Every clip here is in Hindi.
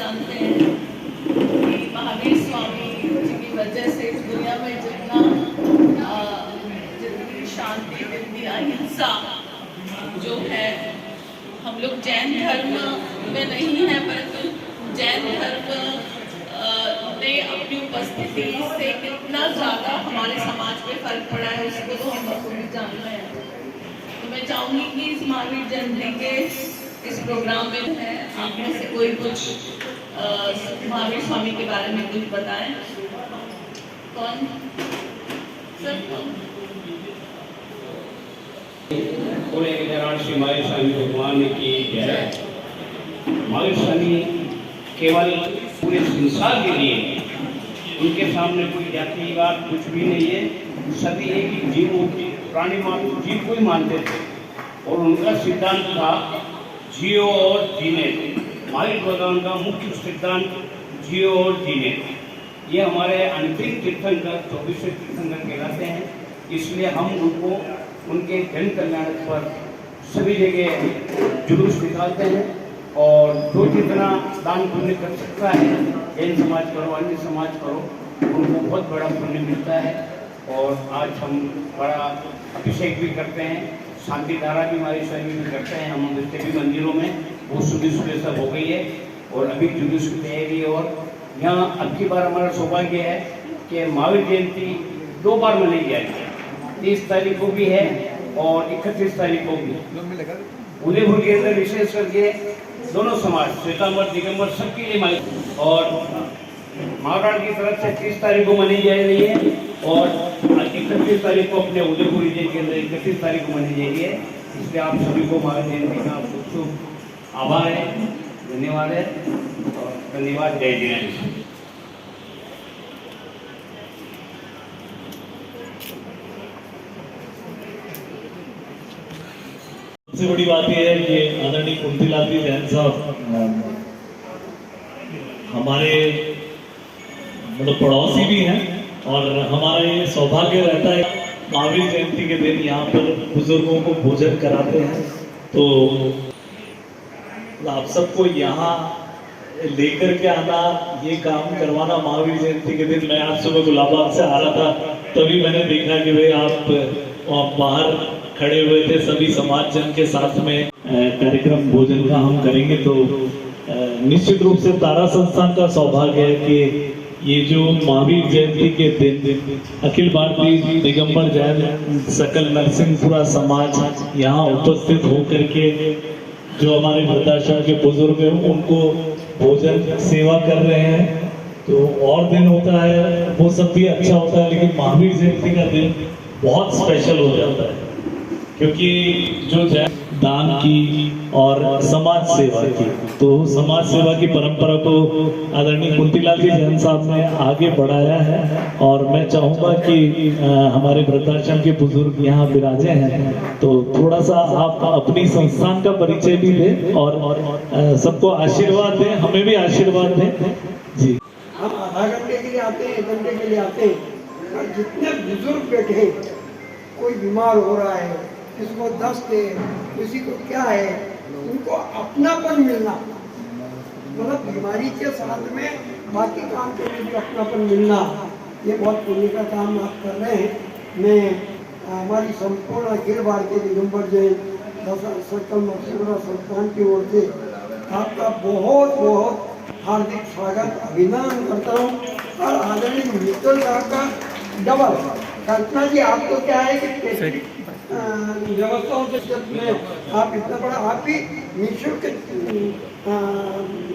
जानते हैं कि महावीर स्वामी जी की वजह से इस दुनिया में जितनी शांति, जितनी अहिंसा जो है, हम लोग जैन धर्म में नहीं है, परंतु जैन धर्म ने अपनी उपस्थिति से कितना ज़्यादा हमारे समाज पे फर्क पड़ा है उसको तो हम बखूबी जानते हैं। तो मैं चाहूँगी कि इस महावीर जयंती के इस प्रोग्राम में है आप में से कोई कुछ महावीर स्वामी के बारे में कुछ बताएं। कौन सर? श्री महावीर स्वामी भगवान की जय। महावीर स्वामी केवल पूरे संसार के लिए, उनके सामने कोई जातिवाद कुछ भी नहीं है। सभी एक ही जीवों की प्राणी मात्र जीव को ही मानते थे और उनका सिद्धांत था जियो और जीने। महावीर भगवान का मुख्य सिद्धांत जियो और जीने। ये हमारे अंतिम तीर्थंकर 24वें तीर्थंकर कहलाते हैं। इसलिए हम उनको उनके जन कल्याण पर सभी जगह जुलूस निकालते हैं और जो जितना दान पुण्य कर सकता है, जैन समाज करो, अन्य समाज करो, उनको बहुत बड़ा पुण्य मिलता है। और आज हम बड़ा अभिषेक भी करते हैं, शांति धारा भी हमारी स्वामी भी करते हैं। हम जितने भी मंदिरों में वो सुबह सब हो गई है और अभी जुलूस की तैयारी है। और यहाँ अब की बार हमारा सौभाग्य है कि महावीर जयंती 2 बार मनाई जाएगी। 30 तारीख को भी है और 31 तारीख को भी। उदयपुर के अंदर विशेष करके दोनों समाज, श्वेतांबर, दिगंबर, सबके लिए माइक और महाराष्ट्र की तरफ से 30 तारीख को मनाई जा रही है और 31 तारीख को अपने उदयपुर जिले के अंदर 31 तारीख को मनाई जाएगी। इसलिए आप सभी को महावीर जयंती का शुभ शुभ आभार है, धन्यवाद है और धन्यवाद। जय जिनेन्द्र। सबसे बड़ी बात यह है कि आदरणीय कुंतीलाल जी जैन साहब हमारे मतलब पड़ोसी भी हैं और हमारा ये सौभाग्य रहता है महावीर जयंती के दिन यहाँ पर बुजुर्गों को भोजन कराते हैं। तो आप सबको यहाँ लेकर के आना, ये काम करवाना महावीर जयंती के दिन। मैं आज सुबह गुलाबाग से आ रहा था, तभी मैंने देखा कि भाई आप बाहर खड़े हुए थे, सभी समाज जन के साथ में कार्यक्रम भोजन का हम करेंगे। तो निश्चित रूप से तारा संस्थान का सौभाग्य है कि ये जो महावीर जयंती के दिन अखिल भारतीय दिगंबर जैन सकल नरसिंहपुरा समाज यहाँ उपस्थित होकर के जो हमारे वृद्धाश्रम के बुजुर्ग हैं उनको भोजन सेवा कर रहे हैं। तो और दिन होता है वो सब भी अच्छा होता है, लेकिन महावीर जयंती का दिन बहुत स्पेशल हो जाता है क्योंकि जो दान की और समाज सेवा की, तो समाज सेवा की परंपरा को आदरणीय कुंतीलाल जी जैन साहब ने आगे बढ़ाया है। और मैं चाहूँगा कि हमारे वृद्धाश्रम के बुजुर्ग यहाँ विराजे हैं, तो थोड़ा सा आप अपनी संस्थान का परिचय भी दें और सबको आशीर्वाद दें, हमें भी आशीर्वाद दें जी। हम आधा घंटे के लिए आते हैं, 1 घंटे के लिए आते हैं और जितने बुजुर्ग बैठे हैं, कोई बीमार हो रहा है, किसी को दस्त है, किसी को क्या है, उनको अपनापन मिलना, मतलब बीमारी के साथ में बाकी काम के लिए भी अपनापन मिलना, ये बहुत पुण्य का काम आप कर रहे हैं। मैं हमारी संपूर्ण अखिल भारतीय दिगंबर जैन सकल नरसिंहपुरा संस्थान की ओर से आपका बहुत बहुत हार्दिक स्वागत अभिनंदन करता हूँ। और आदरणीय मित्तल साहब का डबल कल्पना जी, आपको क्या है कि व्यवस्थाओं के में आप इतना बड़ा, आप भी निःशुल्क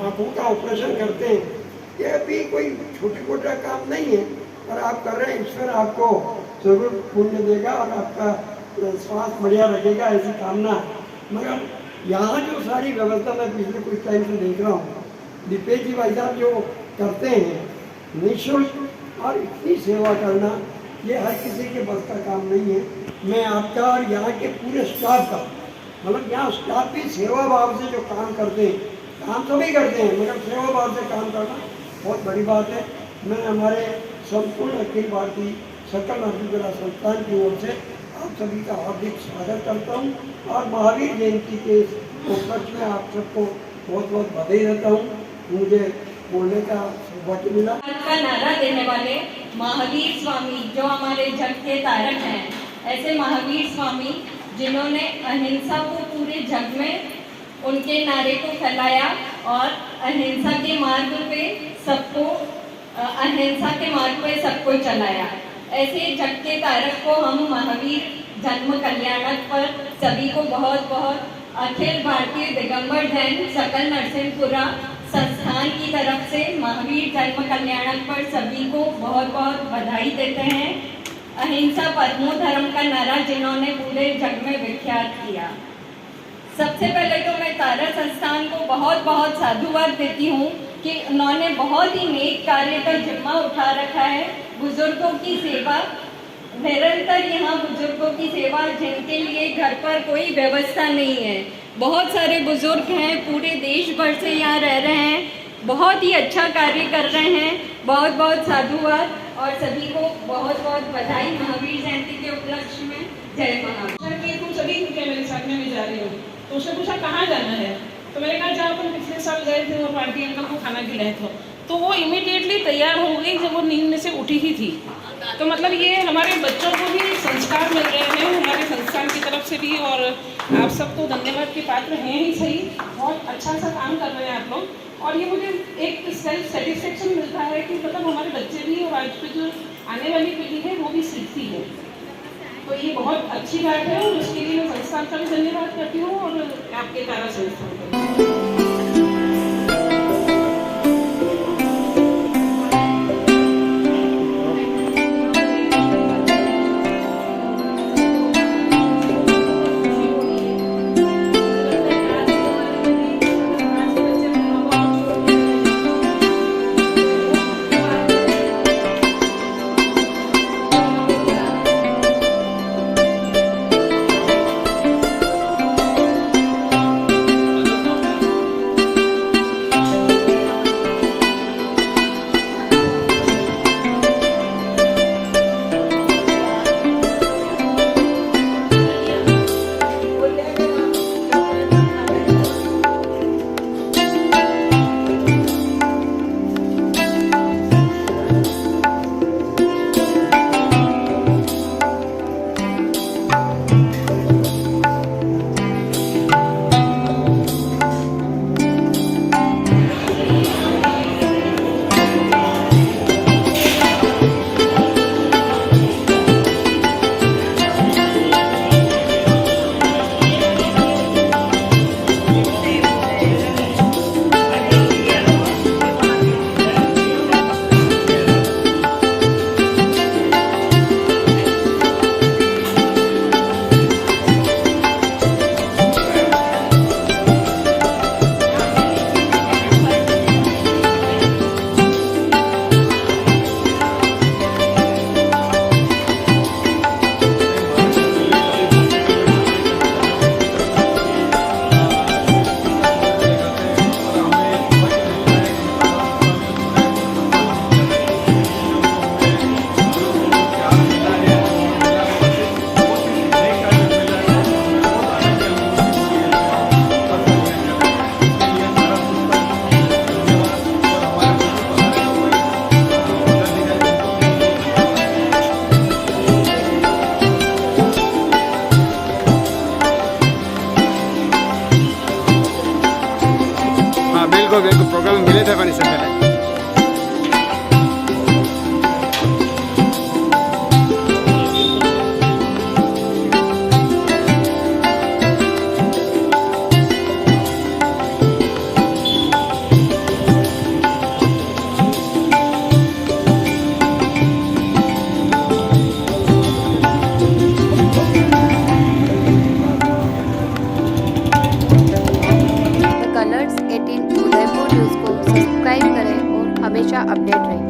आँखों का ऑपरेशन करते हैं, ये भी कोई छोटी मोटा काम नहीं है और आप कर रहे हैं। ईश्वर आपको जरूर पुण्य देगा और आपका स्वास्थ्य बढ़िया रखेगा, ऐसी कामना। मगर यहाँ जो सारी व्यवस्था मैं पिछले कुछ टाइम से देख रहा हूँ, दीपेश जी भाई साहब जो करते हैं निःशुल्क और इतनी सेवा करना, ये हर किसी के बस का काम नहीं है। मैं आपका और यहाँ के पूरे स्टाफ का, मतलब यहाँ स्टाफ भी सेवा भाव से जो काम करते हैं, काम सभी करते हैं मगर सेवा भाव से काम करना बहुत बड़ी बात है। मैं हमारे संपूर्ण अखिल भारतीय सकल नरसिंहपुरा संस्थान की ओर से आप सभी का हार्दिक स्वागत करता हूँ और महावीर जयंती के उपलक्ष्य में आप सबको बहुत बहुत बधाई देता हूँ। मुझे बोलने का वक्त मिला। का नारा देने वाले महावीर स्वामी जो हमारे जग के तारक हैं, ऐसे महावीर स्वामी जिन्होंने अहिंसा को पूरे जग में उनके नारे को फैलाया और अहिंसा के मार्ग पे सबको चलाया। ऐसे जग के तारक को हम महावीर जन्म कल्याणक पर सभी को बहुत बहुत अखिल भारतीय दिगंबर जैन सकल नरसिंहपुरा संस्थान की तरफ से महावीर जन्म कल्याणक पर सभी को बहुत बहुत बधाई देते हैं। अहिंसा परमो धर्म का नारा जिन्होंने पूरे जग में विख्यात किया। सबसे पहले तो मैं तारा संस्थान को बहुत बहुत साधुवाद देती हूँ कि उन्होंने बहुत ही नेक कार्य का जिम्मा उठा रखा है। बुजुर्गों की सेवा निरंतर, यहाँ बुजुर्गों की सेवा जिनके लिए घर पर कोई व्यवस्था नहीं है, बहुत सारे बुजुर्ग हैं पूरे देश भर से यहाँ रह रहे हैं, बहुत ही अच्छा कार्य कर रहे हैं। बहुत बहुत साधुवाद और सभी को बहुत बहुत बधाई महावीर जयंती के उपलक्ष्य में। जय महावीर। कि तुम सभी क्या मेरे साथ में भी जा रही हो, तो उसने पूछा कहाँ जाना है, तो मैंने कहा जहाँ अपन पिछले साल गए थे और पार्टी अंकल को खाना खिलाए थे। तो वो इमीडिएटली तैयार हो गई जब वो नींद में से उठी ही थी। तो मतलब ये हमारे बच्चों को भी संस्कार मिल रहे हैं हमारे संस्थान की तरफ से भी, और आप सब तो धन्यवाद के पात्र हैं ही सही। बहुत अच्छा सा काम कर रहे हैं आप लोग, और ये मुझे एक सेल्फ सेटिस्फेक्शन मिलता है कि मतलब हमारे बच्चे भी और आज पे जो आने वाली पीढ़ी है वो भी सीखती है। तो ये बहुत अच्छी बात है और उसके लिए मैं संस्थान का भी धन्यवाद करती हूँ और आपके तारा संस्थान का। बिल्कुल प्रोग्राम मिले थे पानी से कलर्स 18 उदयपुर न्यूज़ को सब्सक्राइब करें और हमेशा अपडेट रहें।